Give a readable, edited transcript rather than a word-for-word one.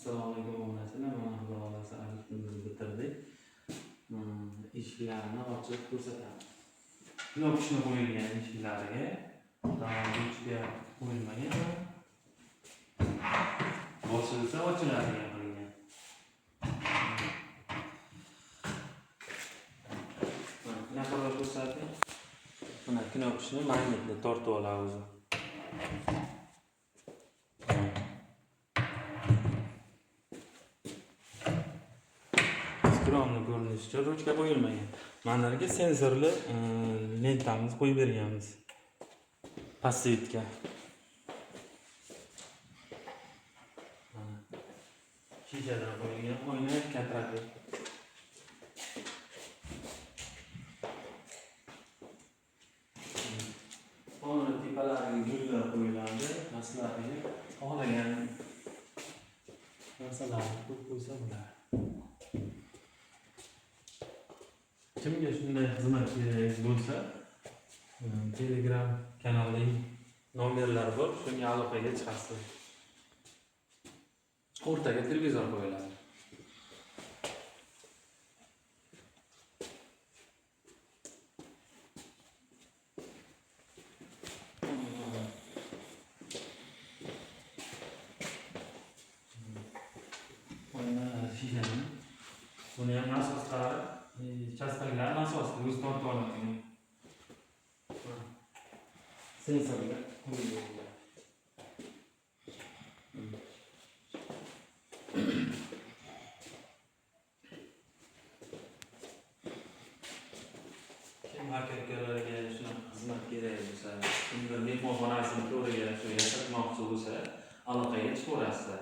Assalomu alaykum obunachilar. Mana Xudoga salom bitirdik. Eshiklarini ochib ko'rsataman. Yopishni qo'yilgan eshiklariga ichiga qo'yilmagan. Bosilsa ochiladigan qilingan. Mana qanday ko'rsating. Mana knopkani magnitni tortib olamiz. Ekranni ko'rinishicha ruchka qo'yilmagan. Manlarga sensorli lentamizni qo'yib berganmiz. Passetga. Shishadan qo'yilgan oyna kontrakt. Oyna tepalariga gullar qo'yiladi. Maslariga xohlagan narsalarni qo'yib qo'ysa bo'ladi. Kimga shunday xizmat kerak bo'lsa, Telegram kanalining nomerlari bor, shunga aloqaga chiqasiz. O'rtaga televizor qo'yiladi. Oyna shishani. Buni ham asoslari chastanglar asosida o'z tortib oladigan sensorlar qo'yilgan. Kim aka-ukalarga shunaqa xizmat kerak bo'lsa, kimdir mehmonxonasini to'riga shu yasatmoqchi bo'lsa, aloqaga chiqaverasizlar.